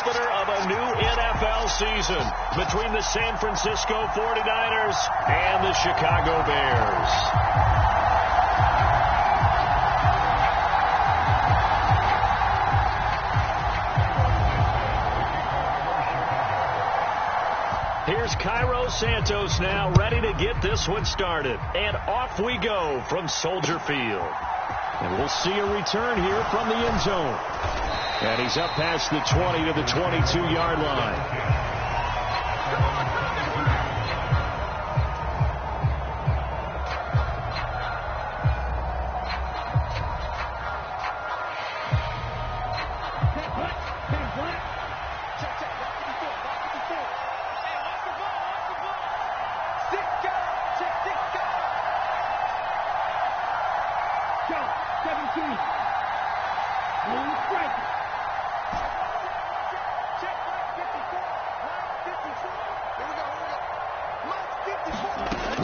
opener of a new NFL season between the San Francisco 49ers and the Chicago Bears. Here's Cairo Santos now ready to get this one started. And off we go from Soldier Field. And we'll see a return here from the end zone. And he's up past the 20 to the 22-yard line.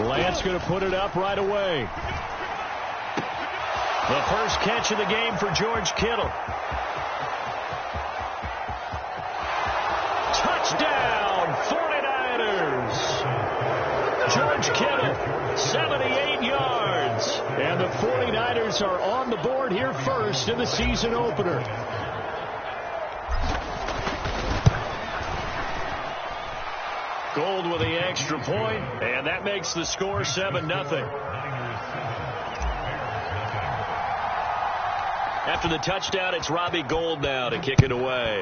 Lance going to put it up right away. The first catch of the game for George Kittle. Touchdown, 49ers. George Kittle, 78 yards. And the 49ers are on the board here first in the season opener. Gold with the extra point, and that makes the score 7-0. After the touchdown, it's Robbie Gould now to kick it away.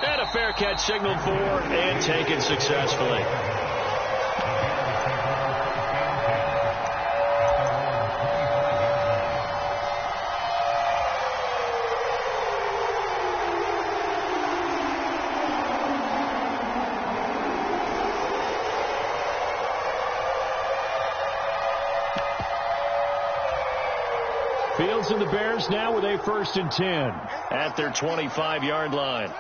And a fair catch signaled for and taken successfully. Fields and the Bears now with a 1st and 10 at their 25-yard line.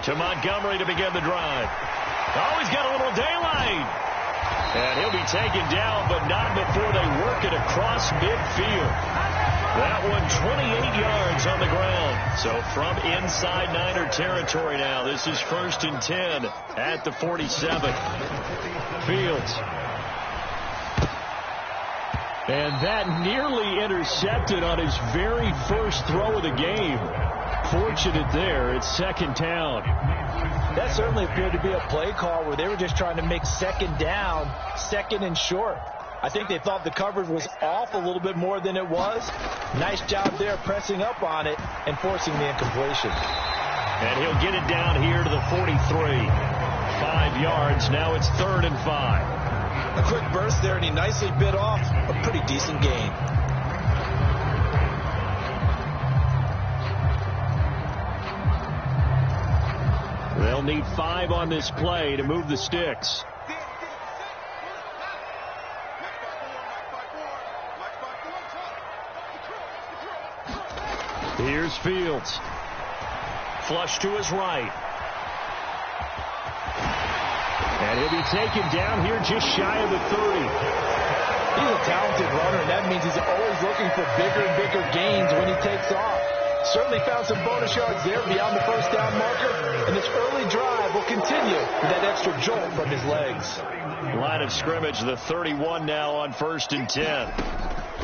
To Montgomery to begin the drive. Oh, he's got a little daylight. And he'll be taken down, but not before they work it across midfield. That one 28 yards on the ground. So from inside Niner territory now, this is 1st and 10 at the 47. Fields. And that nearly intercepted on his very first throw of the game. Fortunate there. It's 2nd down. That certainly appeared to be a play call where they were just trying to make 2nd down, 2nd and short. I think they thought the coverage was off a little bit more than it was. Nice job there pressing up on it and forcing the incompletion. And he'll get it down here to the 43. 5 yards. Now it's 3rd and 5. A quick burst there, and he nicely bit off a pretty decent gain. They'll need 5 on this play to move the sticks. Here's Fields. Flush to his right. And he'll be taken down here just shy of the 30. He's a talented runner, and that means he's always looking for bigger and bigger gains when he takes off. Certainly found some bonus yards there beyond the 1st down marker, and this early drive will continue with that extra jolt from his legs. Line of scrimmage, the 31 now on 1st and 10.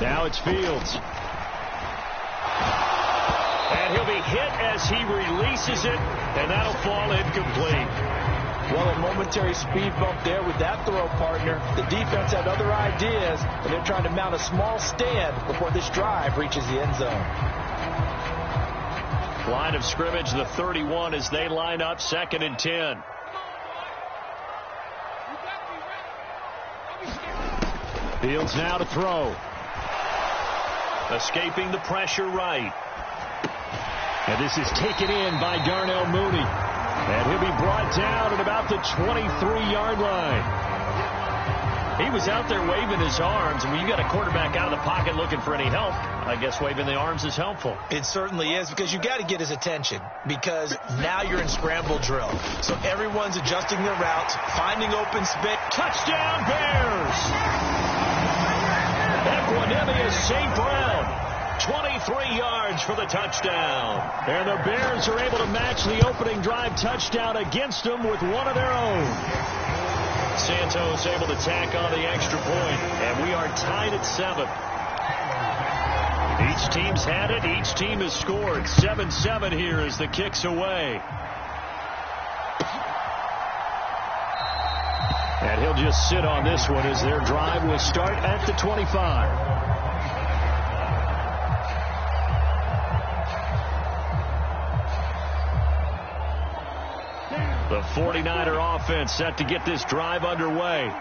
Now it's Fields. And he'll be hit as he releases it, and that'll fall incomplete. Well, a momentary speed bump there with that throw, partner. The defense had other ideas, and they're trying to mount a small stand before this drive reaches the end zone. Line of scrimmage, the 31 as they line up 2nd and 10. Fields now to throw. Escaping the pressure right. And this is taken in by Darnell Mooney. And he'll be brought down at about the 23-yard line. He was out there waving his arms, and when you got a quarterback out of the pocket looking for any help, I guess waving the arms is helpful. It certainly is, because you got to get his attention, because now you're in scramble drill. So everyone's adjusting their routes, finding open space. Touchdown, Bears! Equanimeous St. Brown 83 yards for the touchdown. And the Bears are able to match the opening drive touchdown against them with one of their own. Santos able to tack on the extra point, and we are tied at 7. Each team's had it. Each team has scored. 7-7 here as the kick's away. And he'll just sit on this one as their drive will start at the 25. The 49er offense set to get this drive underway.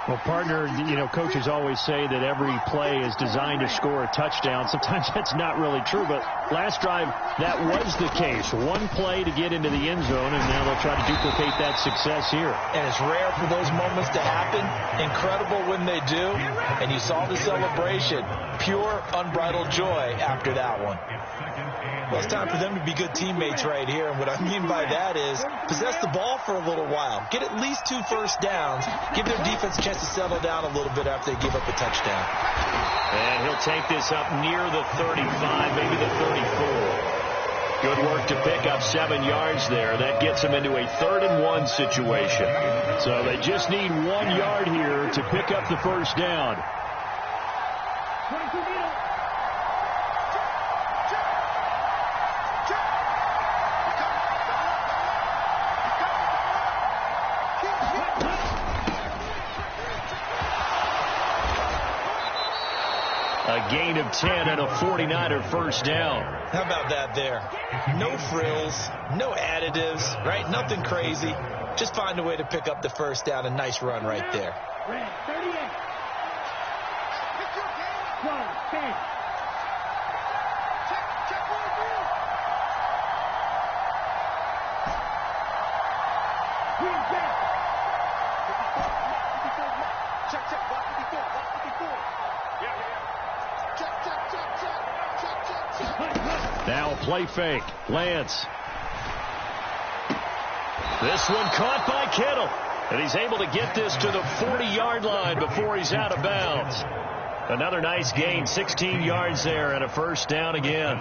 Well, partner, coaches always say that every play is designed to score a touchdown. Sometimes that's not really true, but last drive, that was the case. One play to get into the end zone, and now they'll try to duplicate that success here. And it's rare for those moments to happen. Incredible when they do. And you saw the celebration. Pure, unbridled joy after that one. Well, it's time for them to be good teammates right here. And what I mean by that is possess the ball for a little while. Get at least 2 first downs. Give their defense a chance to settle down a little bit after they give up a touchdown. And he'll take this up near the 35, maybe the 34. Good work to pick up 7 yards there. That gets them into a 3rd and 1 situation. So they just need 1 yard here to pick up the first down. A gain of 10 and a 49er first down. How about that there? No frills, no additives, right? Nothing crazy. Just find a way to pick up the first down. A nice run right there. Now a play fake. Lance. This one caught by Kittle. And he's able to get this to the 40-yard line before he's out of bounds. Another nice gain, 16 yards there, and a first down again.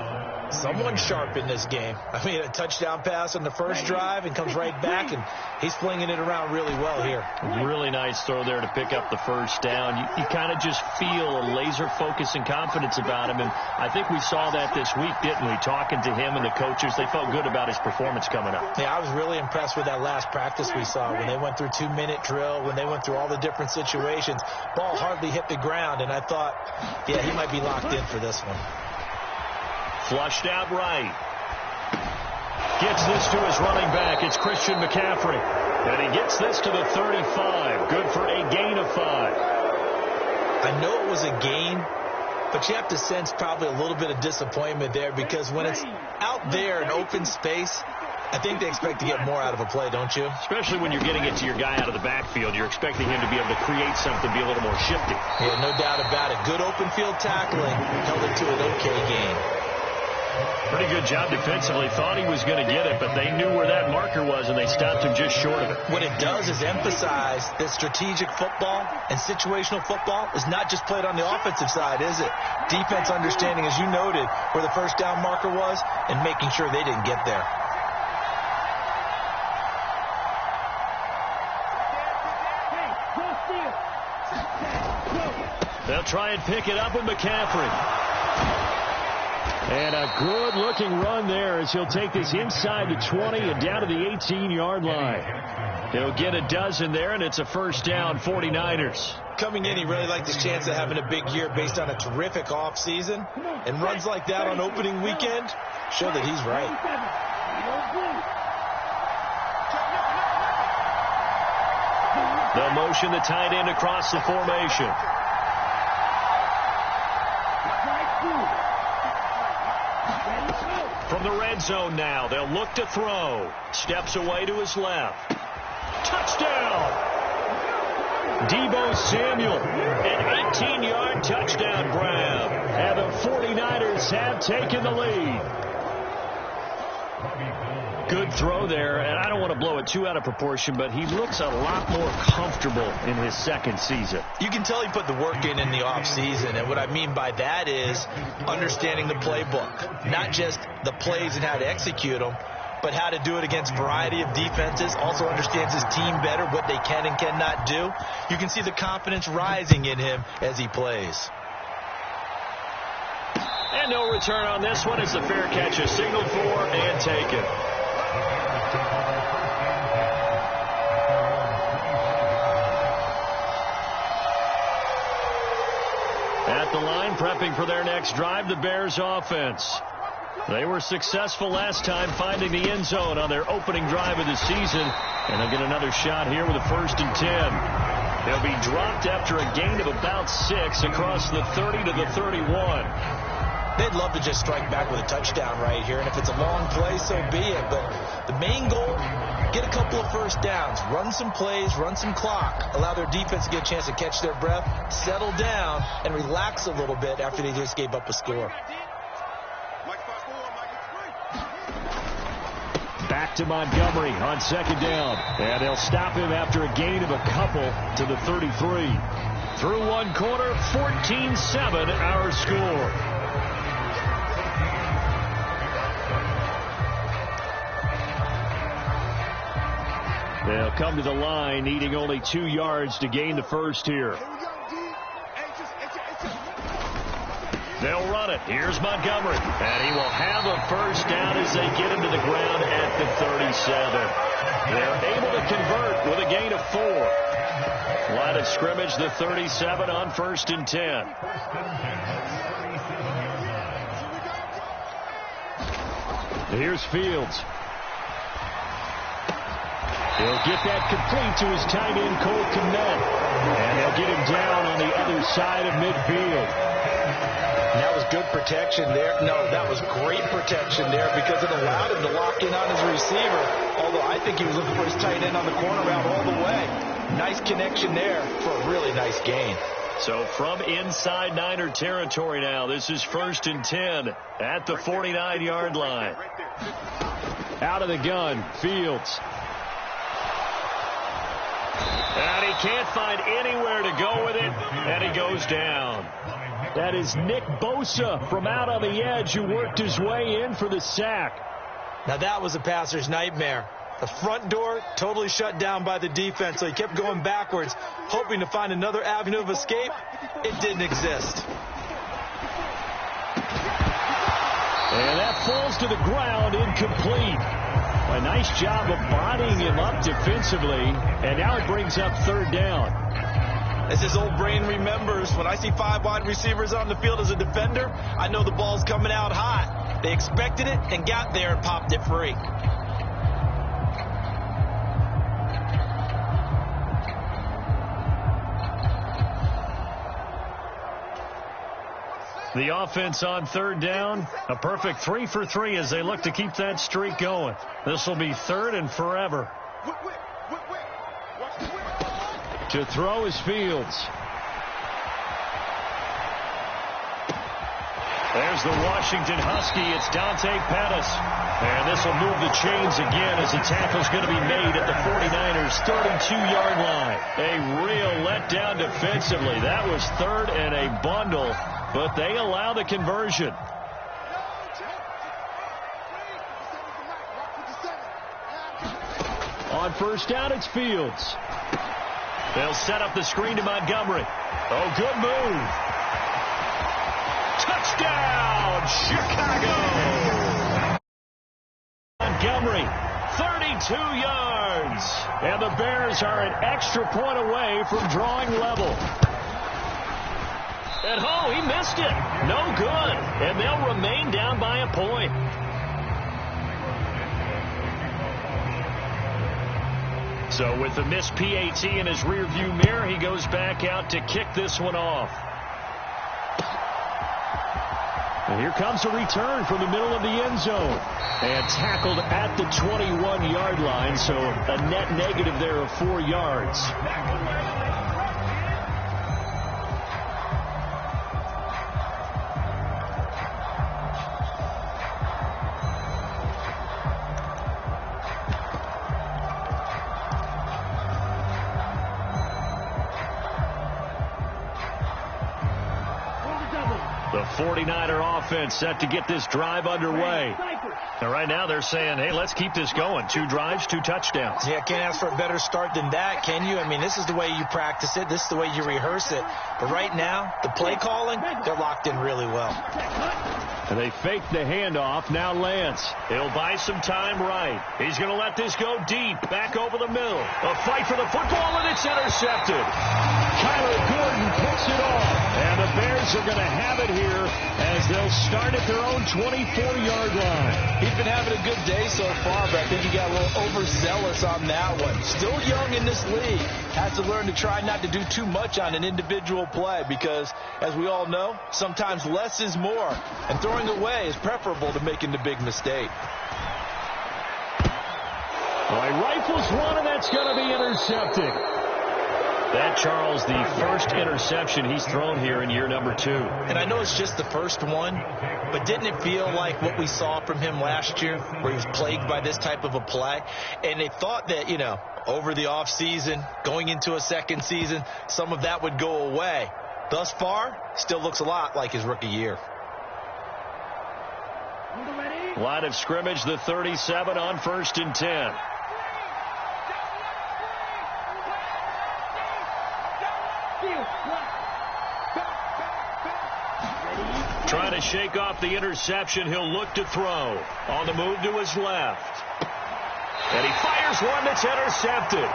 Someone sharp in this game. I mean, a touchdown pass on the first drive and comes right back, and he's flinging it around really well here. Really nice throw there to pick up the first down. You kind of just feel a laser focus and confidence about him, and I think we saw that this week, didn't we? Talking to him and the coaches, they felt good about his performance coming up. Yeah, I was really impressed with that last practice we saw when they went through 2-minute drill, when they went through all the different situations. Ball hardly hit the ground, and I thought, yeah, he might be locked in for this one. Flushed out right. Gets this to his running back. It's Christian McCaffrey. And he gets this to the 35. Good for a gain of 5. I know it was a gain, but you have to sense probably a little bit of disappointment there because when it's out there in open space, I think they expect to get more out of a play, don't you? Especially when you're getting it to your guy out of the backfield. You're expecting him to be able to create something, be a little more shifty. Yeah, no doubt about it. Good open field tackling. Held it to an okay gain. Pretty good job defensively. Thought he was going to get it, but they knew where that marker was, and they stopped him just short of it. What it does is emphasize that strategic football and situational football is not just played on the offensive side, is it? Defense understanding, as you noted, where the first down marker was and making sure they didn't get there. They'll try and pick it up with McCaffrey. And a good-looking run there as he'll take this inside the 20 and down to the 18-yard line. He'll get a dozen there, and it's a first down, 49ers. Coming in, he really liked his chance of having a big year based on a terrific offseason. And runs like that on opening weekend show that he's right. The motion, the tight end across the formation. From the red zone now, they'll look to throw. Steps away to his left. Touchdown! Deebo Samuel, an 18-yard touchdown grab. And the 49ers have taken the lead. Good throw there, and I don't want to blow it too out of proportion, but he looks a lot more comfortable in his second season. You can tell he put the work in the offseason, and what I mean by that is understanding the playbook, not just the plays and how to execute them, but how to do it against a variety of defenses. Also understands his team better, what they can and cannot do. You can see the confidence rising in him as he plays. And no return on this one. It's a fair catch, a signal for and taken. At the line, prepping for their next drive, the Bears offense. They were successful last time finding the end zone on their opening drive of the season. And they'll get another shot here with a 1st and 10. They'll be dropped after a gain of about 6 across the 30 to the 31. They'd love to just strike back with a touchdown right here, and if it's a long play, so be it. But the main goal, get a couple of first downs, run some plays, run some clock, allow their defense to get a chance to catch their breath, settle down, and relax a little bit after they just gave up a score. Back to Montgomery on 2nd down. And they'll stop him after a gain of a couple to the 33. Through one quarter, 14-7 our score. They'll come to the line, needing only 2 yards to gain the first here. They'll run it. Here's Montgomery. And he will have a first down as they get him to the ground at the 37. They're able to convert with a gain of 4. Line of scrimmage, the 37 on 1st and 10. Here's Fields. He'll get that complete to his tight end, Cole Kmet. And they'll get him down on the other side of midfield. That was good protection there. No, that was great protection there because it allowed him to lock in on his receiver. Although I think he was looking for his tight end on the corner route all the way. Nice connection there for a really nice gain. So from inside Niner territory now, this is 1st and 10 at the 49-yard line. Out of the gun, Fields. And he can't find anywhere to go with it, and he goes down. That is Nick Bosa from out on the edge who worked his way in for the sack. Now that was a passer's nightmare. The front door totally shut down by the defense, so he kept going backwards, hoping to find another avenue of escape. It didn't exist. And that falls to the ground, incomplete. A nice job of bodying him up defensively, and now it brings up 3rd down. As his old brain remembers, when I see 5 wide receivers on the field as a defender, I know the ball's coming out hot. They expected it and got there and popped it free. The offense on 3rd down, a perfect 3 for 3 as they look to keep that streak going. This will be 3rd and forever. To throw is Fields. There's the Washington Husky. It's Dante Pettis. And this will move the chains again as the tackle's going to be made at the 49ers' 32-yard line. A real letdown defensively. That was 3rd and a bundle, but they allow the conversion. On 1st down, it's Fields. They'll set up the screen to Montgomery. Oh, good move. Touchdown, Chicago. Montgomery, 32 yards. And the Bears are an extra point away from drawing level. And oh, he missed it. No good. And they'll remain down by a point. So with the missed PAT in his rearview mirror, he goes back out to kick this one off. And here comes a return from the middle of the end zone. And tackled at the 21-yard line, so a net negative there of 4 yards. The 49er offense set to get this drive underway. And right now they're saying, hey, let's keep this going. 2 drives, 2 touchdowns. Yeah, can't ask for a better start than that, can you? I mean, this is the way you practice it. This is the way you rehearse it. But right now, the play calling, they're locked in really well. And they fake the handoff. Now Lance. He'll buy some time right. He's going to let this go deep. Back over the middle. A fight for the football, and it's intercepted. Kyler Gordon picks it off. And the Bears are going to have it here as they'll start at their own 24-yard line. He's been having a good day so far, but I think he got a little overzealous on that one. Still young in this league. Has to learn to try not to do too much on an individual play because, as we all know, sometimes less is more. And throwing away is preferable to making the big mistake. Well, he rifles one, and that's going to be intercepted. That, Charles, the first interception he's thrown here in year number 2. And I know it's just the first one, but didn't it feel like what we saw from him last year where he was plagued by this type of a play? And they thought that, you know, over the offseason, going into a second season, some of that would go away. Thus far, still looks a lot like his rookie year. Line of scrimmage, the 37 on 1st and 10. Trying to shake off the interception. He'll look to throw. On the move to his left. And he fires one that's intercepted.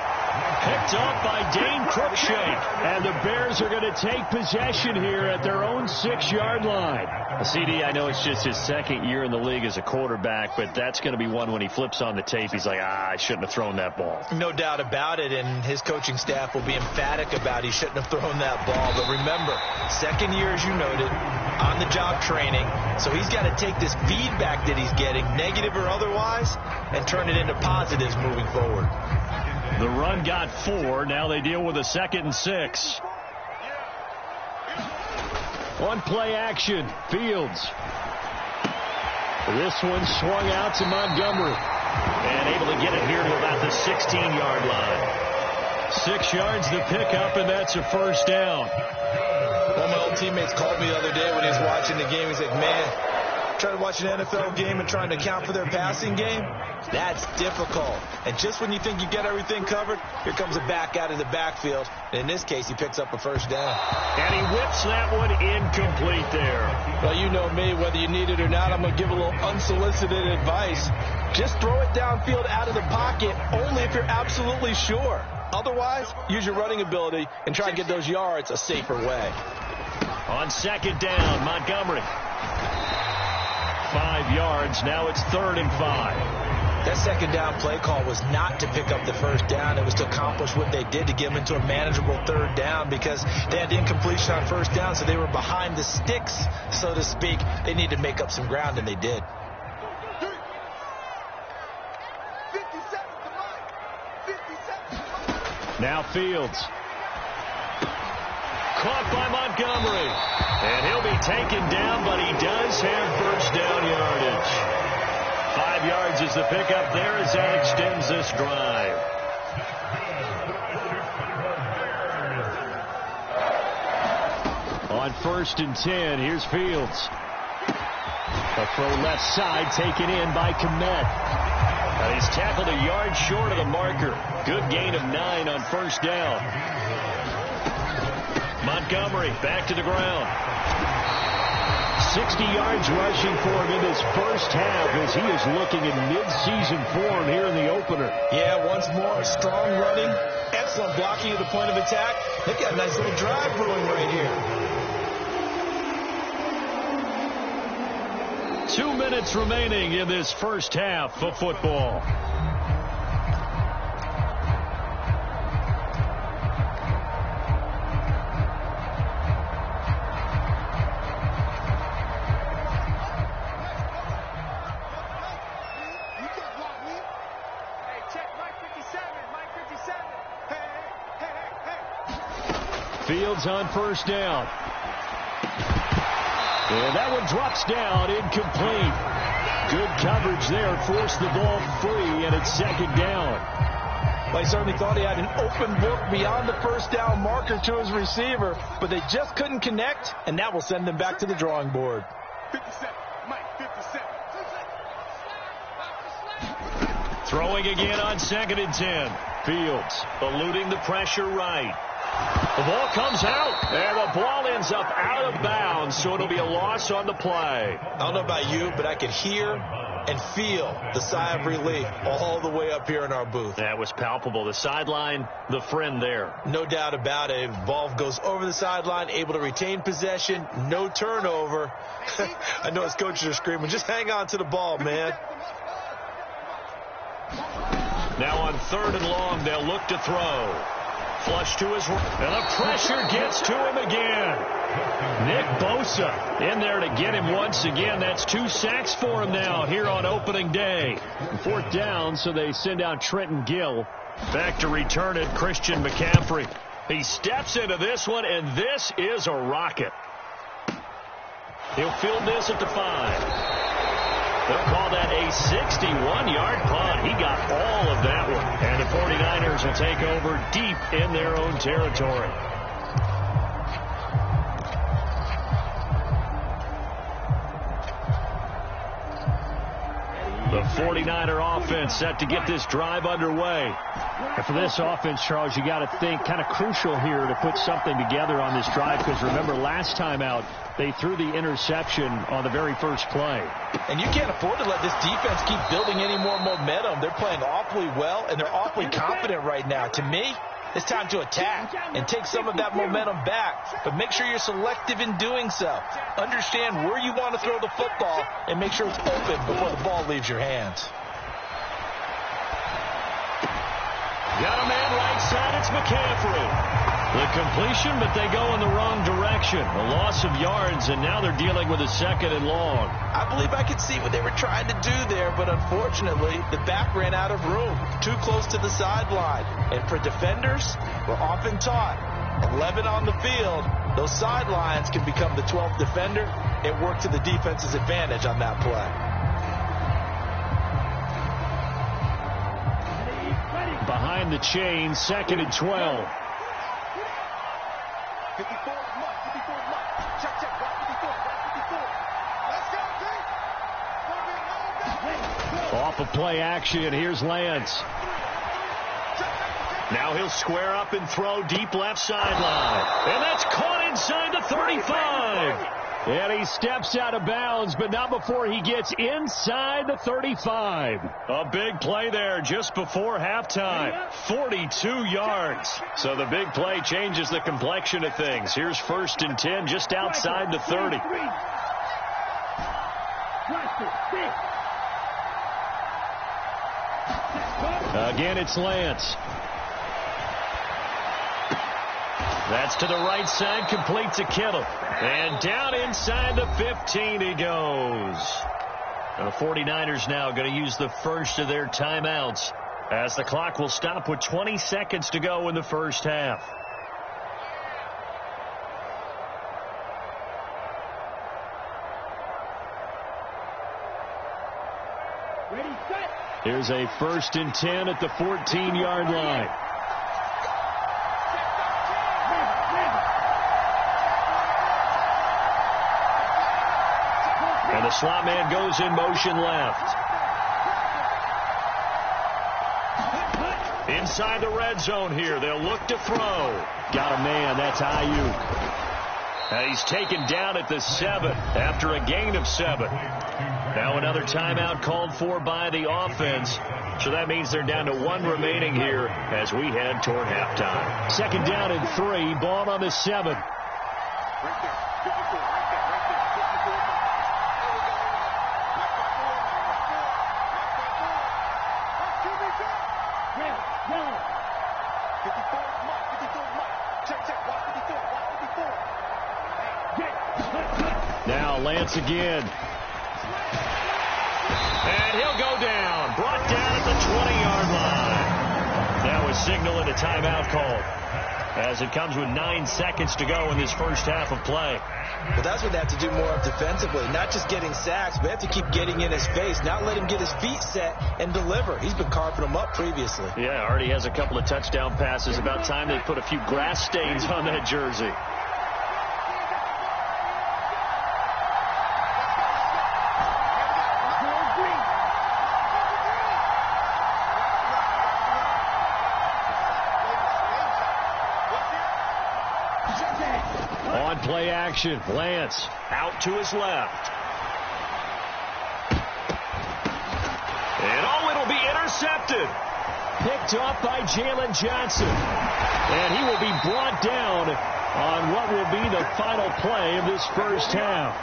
Picked off by Dane Cruikshank. And the Bears are going to take possession here at their own 6-yard line. CD, I know it's just his second year in the league as a quarterback, but that's going to be one when he flips on the tape. He's like, I shouldn't have thrown that ball. No doubt about it, and his coaching staff will be emphatic about he shouldn't have thrown that ball. But remember, second year, as you noted, on-the-job training. So he's got to take this feedback that he's getting, negative or otherwise, and turn it into positives moving forward. The run got 4. Now they deal with a 2nd and 6. On play action, Fields. This one swung out to Montgomery. And able to get it here to about the 16-yard line. 6 yards to pick up, and that's a first down. One of my old teammates called me the other day when he was watching the game. He's like, man, trying to watch an NFL game and trying to account for their passing game, that's difficult. And just when you think you get everything covered, here comes a back out of the backfield. And in this case, he picks up a first down. And he whips that one incomplete there. Well, you know me, whether you need it or not, I'm going to give a little unsolicited advice. Just throw it downfield out of the pocket only if you're absolutely sure. Otherwise, use your running ability and try and get those yards a safer way. On 2nd down, Montgomery. 5 yards. Now it's 3rd and 5. That 2nd down play call was not to pick up the first down. It was to accomplish what they did to get them into a manageable 3rd down because they had incompletion on 1st down, so they were behind the sticks, so to speak. They needed to make up some ground, and they did. Now Fields. Caught by Montgomery. And he'll be taken down, but he does have first down yardage. 5 yards is the pickup there as that extends this drive. On 1st and 10, here's Fields. A throw left side taken in by Kmet. And he's tackled a yard short of the marker. Good gain of 9 on 1st down. Montgomery back to the ground. 60 yards rushing for him in this first half as he is looking in mid-season form here in the opener. Yeah, once more, strong running, excellent blocking at the point of attack. They've got a nice little drive brewing right here. 2 minutes remaining in this first half of football. Fields on 1st down. And that one drops down, incomplete. Good coverage there, forced the ball free, and it's 2nd down. Well, he certainly thought he had an open book beyond the first down marker to his receiver, but they just couldn't connect, and that will send them back to the drawing board. 57, Mike, 57. Throwing again on 2nd and 10. Fields eluding the pressure right. The ball comes out, and the ball ends up out of bounds, so it'll be a loss on the play. I don't know about you, but I could hear and feel the sigh of relief all the way up here in our booth. That was palpable. The sideline, the friend there. No doubt about it. Ball goes over the sideline, able to retain possession, no turnover. I know his coaches are screaming, just hang on to the ball, man. Now on 3rd and long, they'll look to throw. Flush to his right, and the pressure gets to him again. Nick Bosa in there to get him once again. That's 2 sacks for him now here on opening day. 4th down, so they send out Trenton Gill. Back to return it, Christian McCaffrey. He steps into this one, and this is a rocket. He'll field this at the 5. They'll call that a 61-yard punt. He got all of that one. And the 49ers will take over deep in their own territory. The 49er offense set to get this drive underway. And for this offense, Charles, you got to think kind of crucial here to put something together on this drive, because remember last time out they threw the interception on the very first play. And you can't afford to let this defense keep building any more momentum. They're playing awfully well, and they're awfully confident right now. To me, it's time to attack and take some of that momentum back. But make sure you're selective in doing so. Understand where you want to throw the football and make sure it's open before the ball leaves your hands. Got a man right side. It's McCaffrey. The completion, but they go in the wrong direction. A loss of yards, and now they're dealing with a 2nd and long. I believe I could see what they were trying to do there, but unfortunately, the back ran out of room. Too close to the sideline. And for defenders, we're often taught, 11 on the field, those sidelines can become the 12th defender. It worked to the defense's advantage on that play. Behind the chain, 2nd and 12. 54, check, right 54, let's go, Off of play action, here's Lance. Now he'll square up and throw deep left sideline. And that's caught inside the 35. And he steps out of bounds, but not before he gets inside the 35. A big play there just before halftime. 42 yards. So the big play changes the complexion of things. Here's 1st and 10 just outside the 30. Again, it's Lance. That's to the right side, complete to Kittle. And down inside the 15 he goes. And the 49ers now going to use the first of their timeouts as the clock will stop with 20 seconds to go in the first half. Here's a 1st and 10 at the 14-yard line. And the slot man goes in motion left. Inside the red zone here. They'll look to throw. Got a man. That's Ayuk. And he's taken down at the 7 after a gain of 7. Now another timeout called for by the offense. So that means they're down to 1 remaining here as we head toward halftime. 2nd down and 3. Ball on the 7. Now Lance again. And he'll go down. Brought down at the 20-yard line. That was signaling a timeout call. as it comes with 9 seconds to go in this first half of play. Well, that's what they have to do more of defensively, not just getting sacks, but they have to keep getting in his face, not let him get his feet set and deliver. He's been carving them up previously. Yeah, already has a couple of touchdown passes. About time they put a few grass stains on that jersey. On play action, Lance out to his left. And it'll be intercepted. Picked off by Jalen Johnson. And he will be brought down on what will be the final play of this first half.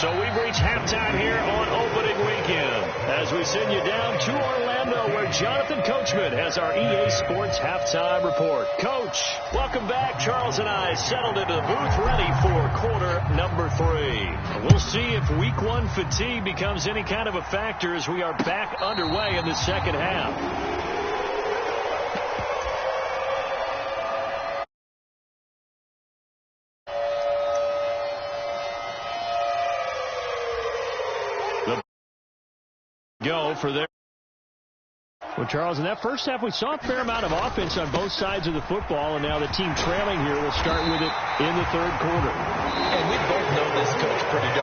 So we've reached halftime here on opening weekend as we send you down to Orlando where Jonathan Coachman has our EA Sports halftime report. Coach, welcome back. Charles and I settled into the booth ready for quarter number 3. We'll see if week 1 fatigue becomes any kind of a factor as we are back underway in the second half. Go for their. Well, Charles, in that first half, we saw a fair amount of offense on both sides of the football, and now the team trailing here will start with it in the third quarter. And we both know this coach pretty